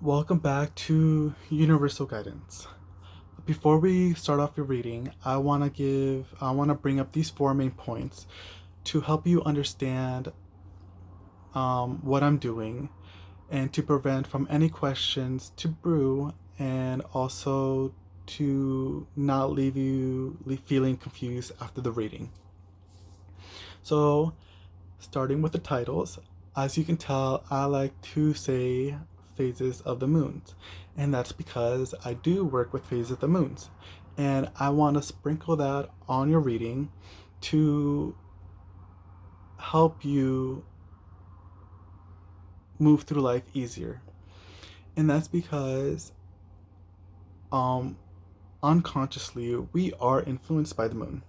Welcome back to Universal Guidance. Before we start off your reading, I want to bring up these four main points to help you understand what I'm doing and to prevent from any questions to brew and also to not feeling confused after the reading. So, starting with the titles, as you can tell, I like to say phases of the moons, and that's because I do work with phases of the moons, and I want to sprinkle that on your reading to help you move through life easier. And that's because um unconsciously we are influenced by the moon.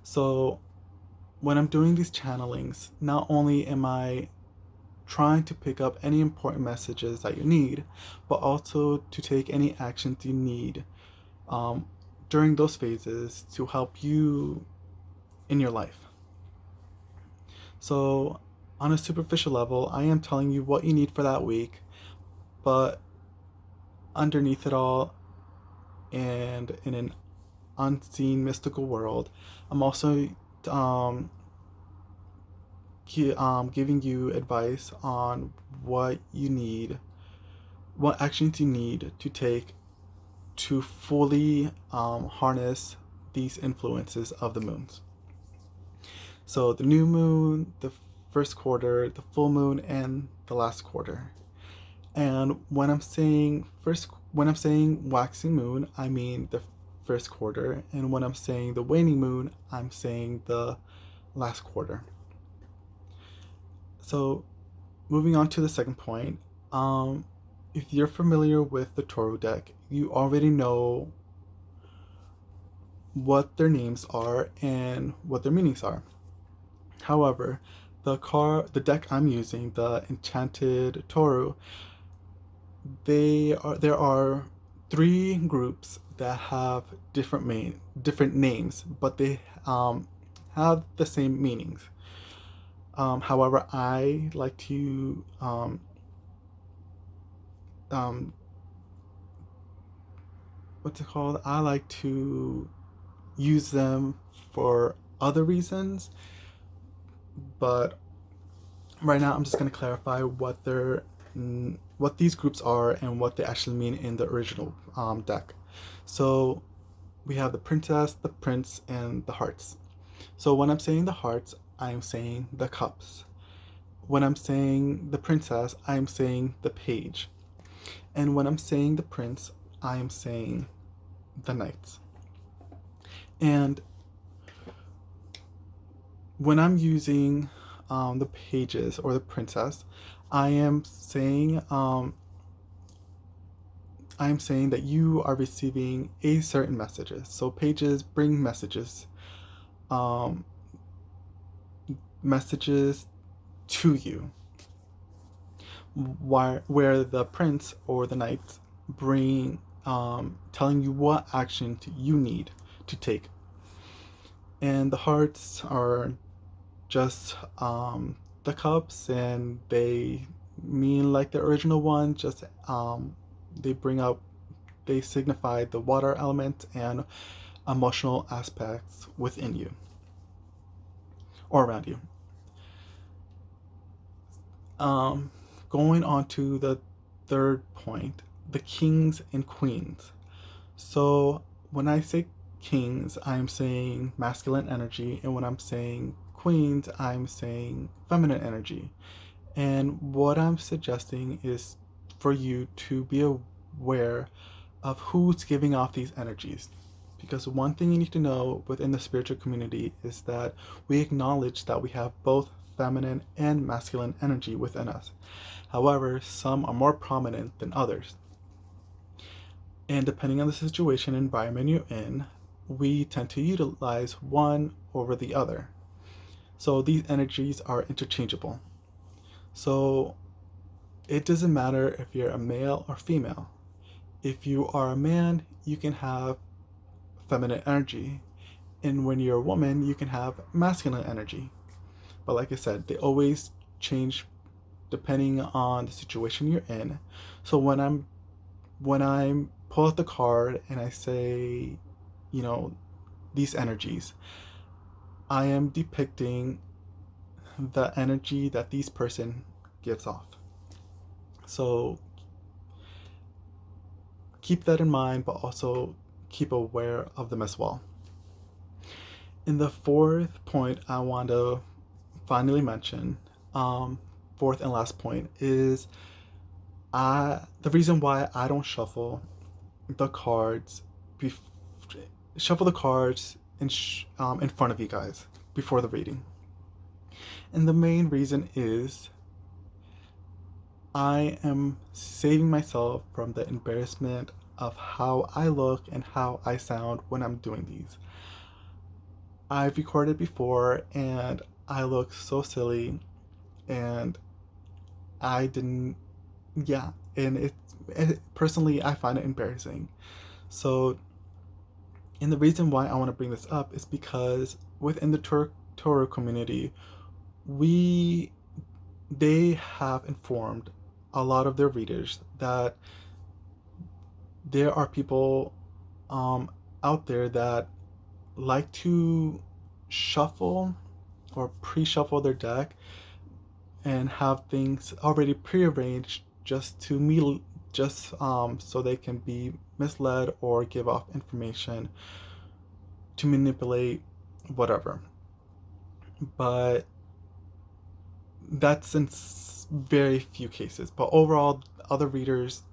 So when I'm doing these channelings, not only am I trying to pick up any important messages that you need, but also to take any actions you need um, during those phases to help you in your life. So, on a superficial level, I am telling you what you need for that week, but underneath it all, and in an unseen mystical world, I'm also um, giving you advice on what actions you need to take to fully harness these influences of the moons. So the new moon, the first quarter, the full moon, and the last quarter. And when I'm saying waxing moon, I mean the first quarter, and when I'm saying the waning moon, I'm saying the last quarter. So moving on to the second point, if you're familiar with the Toro deck, you already know what their names are and what their meanings are. However, the deck I'm using, the Enchanted Toru, there are three groups that have different names, but they have the same meanings. However, I like to um, what's it called? I like to use them for other reasons, but right now I'm just going to clarify what these groups are and what they actually mean in the original deck. So we have the princess, the prince, and the hearts. So when I'm saying the hearts, I'm saying the cups. When I'm saying the princess, I'm saying the page. And when I'm saying the prince, I'm saying the knights. And when I'm using the pages or the princess, I am saying I'm saying that you are receiving a certain messages. So pages bring um, messages to you, where the prince or the knights bring telling you what action you need to take, and the hearts are just the cups, and they mean like the original one. Just they bring up they signify the water element and emotional aspects within you or around you. Um, Going on to the third point, the kings and queens. So when I say kings, I'm saying masculine energy, and when I'm saying queens, I'm saying feminine energy. And what I'm suggesting is for you to be aware of who's giving off these energies. Because one thing you need to know within the spiritual community is that we acknowledge that we have both feminine and masculine energy within us. However, some are more prominent than others. And depending on the situation and environment you're in, we tend to utilize one over the other. So these energies are interchangeable. So it doesn't matter if you're a male or female. If you are a man, you can have feminine energy. And when you're a woman, you can have masculine energy. But like I said, they always change depending on the situation you're in. So when I pull out the card and I say, you know, these energies, I am depicting the energy that these person gives off. So keep that in mind, but also keep aware of them as well. In the fourth point, I want to finally mention, fourth and last point, is the reason why I don't the cards, bef- shuffle the cards in front of you guys before the reading. And the main reason is I am saving myself from the embarrassment of how I look and how I sound when I'm doing these. I've recorded before and I look so silly, and I didn't, yeah, and personally, I find it embarrassing. So, and the reason why I want to bring this up is because within the Torah community, we they have informed a lot of their readers that there are people out there that like to shuffle or pre-shuffle their deck and have things already prearranged just so they can be misled or give off information to manipulate whatever. But that's in very few cases. But overall, other readers,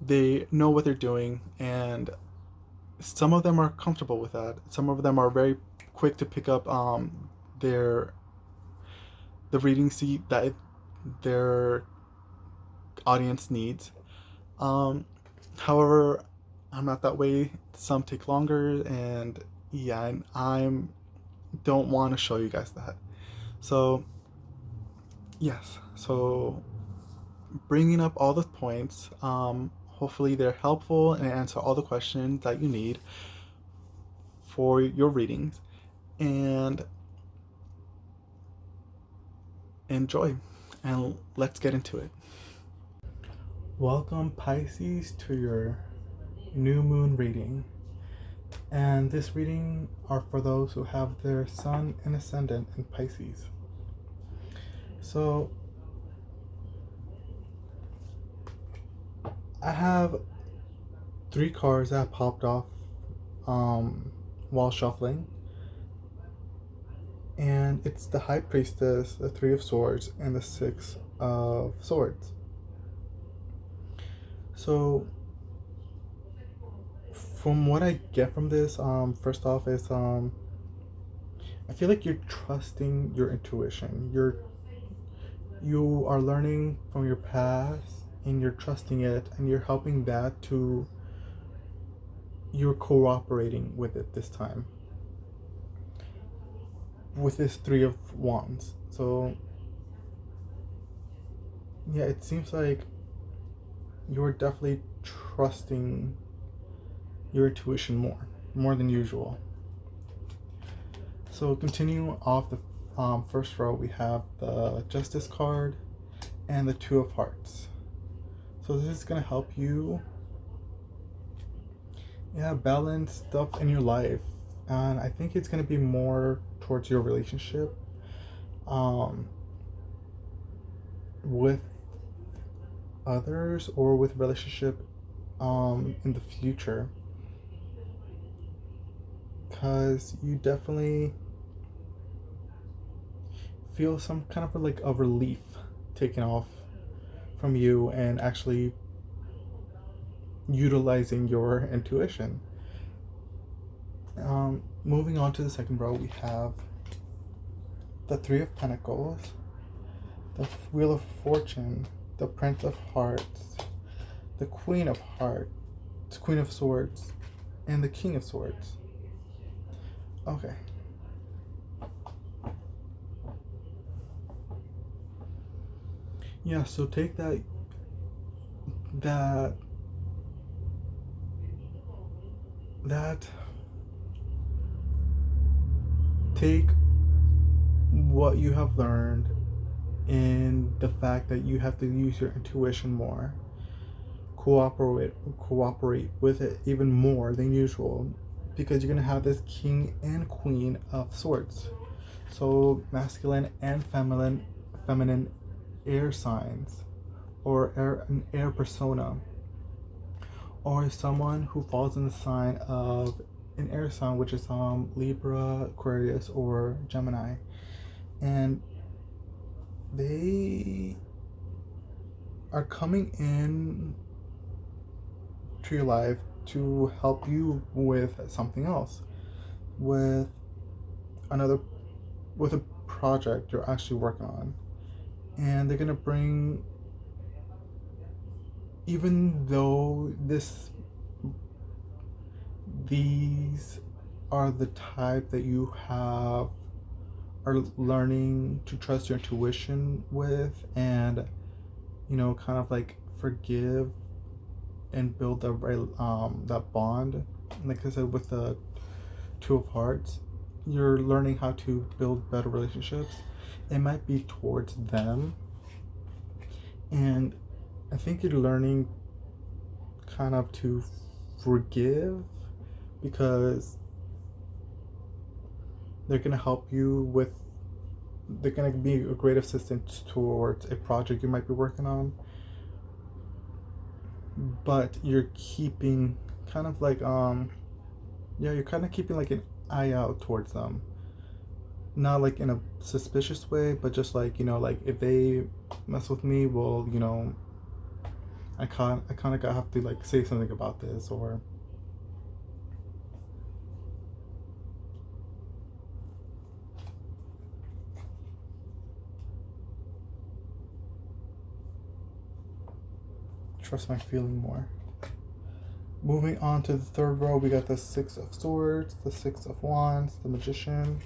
they know what they're doing, and some of them are comfortable with that. Some of them are very quick to pick up their the reading seat that their audience needs. Um, However, I'm not that way. Some take longer, and yeah, and I'm don't want to show you guys that. So yes, so bringing up all the points. Hopefully they're helpful and answer all the questions that you need for your readings, and enjoy. And let's get into it. Welcome, Pisces, to your new moon reading. And this reading are for those who have their sun and ascendant in Pisces. So I have 3 cards that popped off while shuffling. And it's the High Priestess, the 3 of Swords, and the 6 of Swords. So from what I get from this, first off is I feel like you're trusting your intuition. You are learning from your past and you're trusting it, and you're helping that to you're cooperating with it this time with this 3 of Wands. So yeah, it seems like you're definitely trusting your intuition more than usual. So continuing off the first row, we have the Justice card and the 2 of Hearts. So this is gonna help you, balance stuff in your life, and I think it's gonna be more towards your relationship, with others or with relationship, in the future, because you definitely feel some kind of like a relief taken off from you and actually utilizing your intuition. Moving on to the second row, we have the 3 of Pentacles, the Wheel of Fortune, the Prince of Hearts, the Queen of Hearts, Queen of Swords, and the King of Swords. Okay. Yeah, so take that take what you have learned in the fact that you have to use your intuition more, cooperate with it even more than usual, because you're gonna have this king and queen of swords. So masculine and feminine air signs, or an air persona, or someone who falls in the sign of an air sign, which is Libra, Aquarius, or Gemini, and they are coming in to your life to help you with something else, with another, with a project you're actually working on, and they're gonna bring, even though these are the type that you are learning to trust your intuition with, and kind of like forgive and build that bond. Like I said, with the Two of Hearts, you're learning how to build better relationships. It might be towards them, and I think you're learning kind of to forgive, because they're gonna help you with. They're gonna be a great assistance towards a project you might be working on, but you're keeping kind of like yeah, you're kind of keeping like an eye out towards them, not like in a suspicious way, but just like, like if they mess with me, well, I kind of have to like say something about this, or trust my feeling more. Moving on to the third row, we got the Six of Swords, the Six of Wands, the Magician,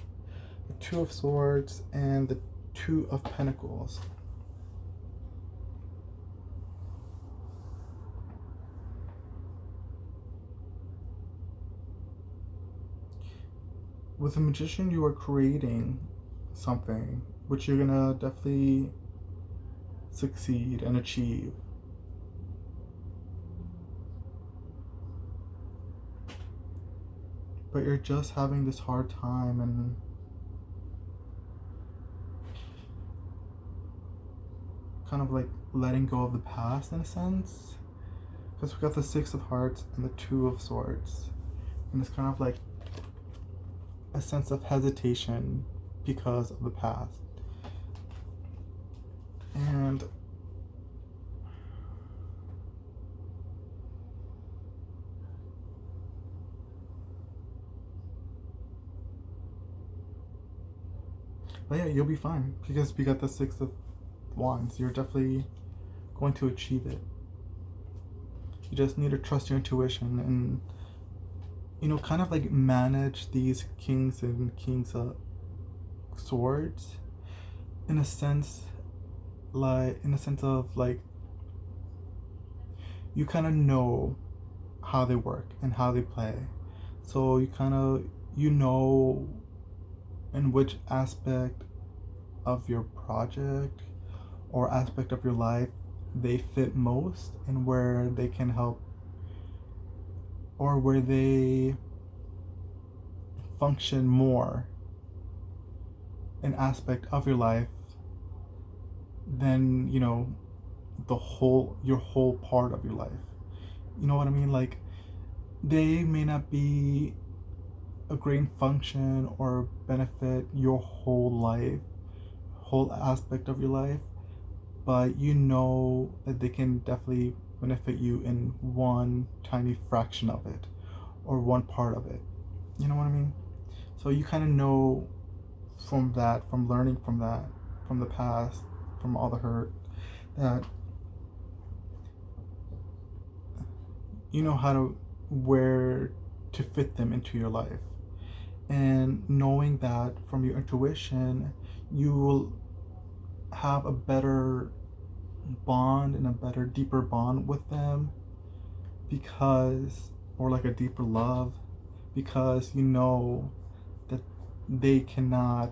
the Two of Swords, and the Two of Pentacles. With the Magician, you are creating something which you're gonna definitely succeed and achieve. But you're just having this hard time and kind of like letting go of the past in a sense. Because we got the Six of Hearts and the Two of Swords. And it's kind of like a sense of hesitation because of the past. And but yeah, you'll be fine because we got the Six of Wands. You're definitely going to achieve it. You just need to trust your intuition and kind of like manage these kings and kings of swords in a sense of like, you kind of know how they work and how they play, so you kind of in which aspect of your project or aspect of your life they fit most, and where they can help, or where they function more an aspect of your life than your whole part of your life. You know what I mean? Like, they may not be a great function or benefit your whole life, whole aspect of your life, but that they can definitely benefit you in one tiny fraction of it, or one part of it. You know what I mean? So you kind of know from learning from that, from the past, from all the hurt, that you know where to fit them into your life. And knowing that from your intuition, you will have a better bond and a better, deeper bond with them, or like a deeper love, because you know that they cannot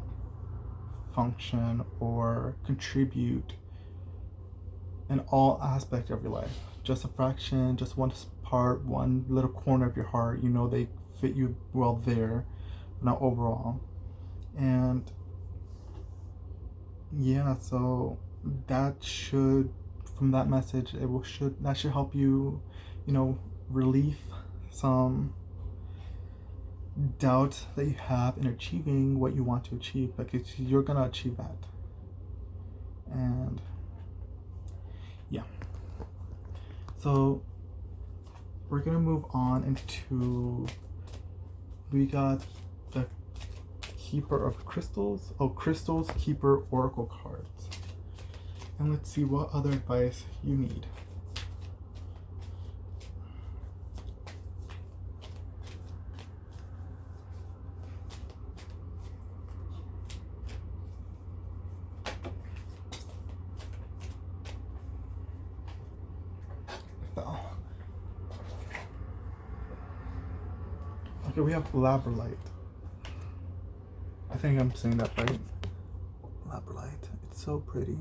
function or contribute in all aspects of your life. Just a fraction, just one part, one little corner of your heart, you know, they fit you well there, but not overall. And yeah, so that should, from that message, that should help you, you know, relieve some doubt that you have in achieving what you want to achieve, because you're gonna achieve that. And yeah, so we're gonna move on into, we got the Keeper of Crystals. Oh, Crystals Keeper Oracle cards. And let's see what other advice you need. Okay, we have Labrylite. I think I'm saying that right. Labrylite. It's so pretty.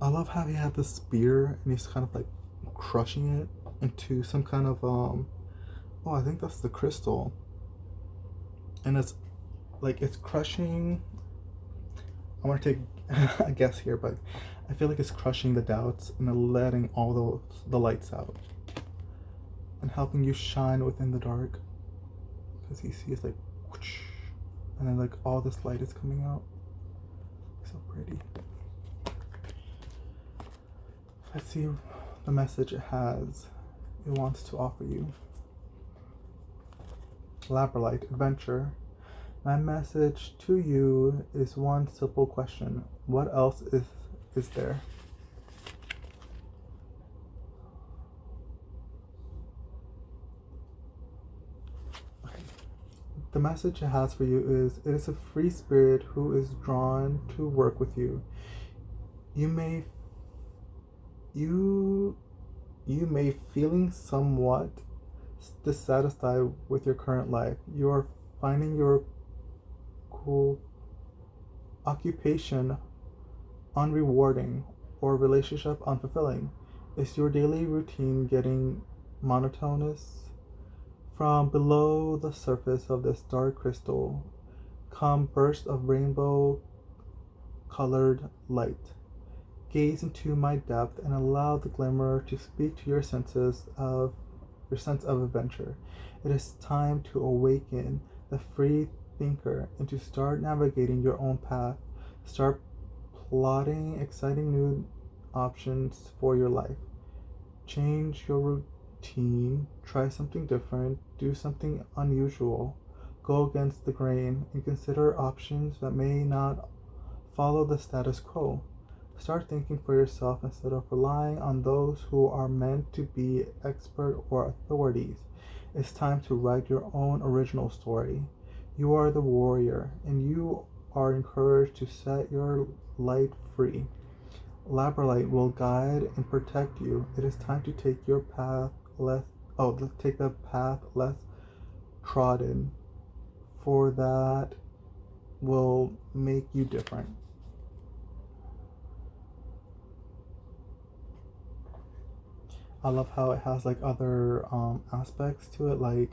I love how he had the spear and he's kind of like crushing it into some kind of oh, I think that's the crystal. And it's like it's crushing. I want to take a guess here, but I feel like it's crushing the doubts and letting all the lights out and helping you shine within the dark. Because you see it's like whoosh, and then like all this light is coming out. So pretty. Let's see the message it wants to offer you. Labrylite Adventure. My message to you is one simple question. What else is there? Okay. The message it has for you is, it is a free spirit who is drawn to work with you. You may feeling somewhat dissatisfied with your current life. You are finding your cool occupation unrewarding or relationship unfulfilling. Is your daily routine getting monotonous? From below the surface of this dark crystal come bursts of rainbow colored light. Gaze into my depth and allow the glimmer to speak to your sense of adventure. It is time to awaken the free thinker and to start navigating your own path. Start plotting exciting new options for your life. Change your routine, try something different, do something unusual, go against the grain, and consider options that may not follow the status quo. Start thinking for yourself instead of relying on those who are meant to be expert or authorities. It's time to write your own original story. You are the warrior, and you are encouraged to set your light free. Labrylite will guide and protect you. It is time to take take the path less trodden, for that will make you different. I love how it has like other aspects to it, like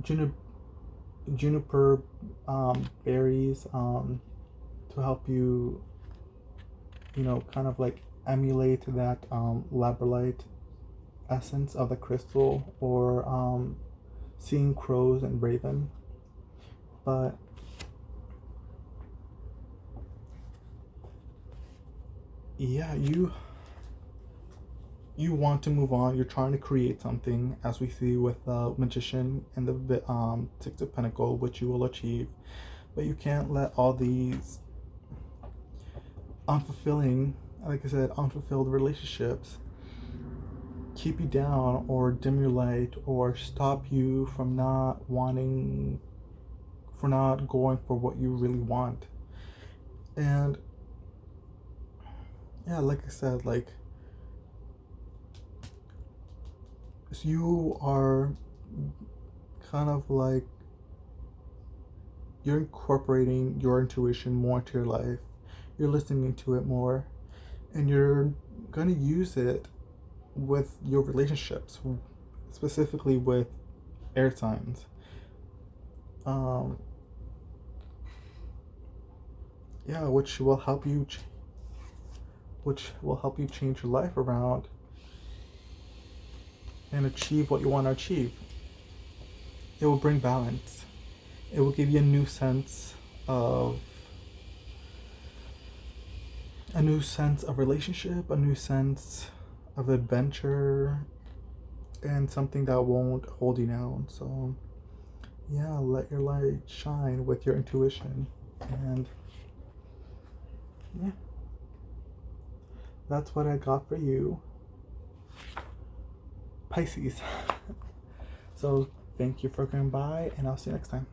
juniper berries to help you, kind of like emulate that labrylite essence of the crystal, or seeing crows and raven. But yeah, you want to move on. You're trying to create something, as we see with the magician and the Six of Pentacles, which you will achieve. But you can't let all these unfulfilling, like I said, unfulfilled relationships keep you down or dim your light or stop you from not going for what you really want. And yeah, like I said, like, you are kind of like you're incorporating your intuition more into your life. You're listening to it more, and you're going to use it with your relationships, specifically with air signs. Um, yeah, which will help you change your life around and achieve what you want to achieve. It will bring balance. It will give you of a new sense of relationship, a new sense of adventure, and something that won't hold you down. So, yeah, let your light shine with your intuition. And yeah, that's what I got for you, Pisces. So, thank you for coming by, and I'll see you next time.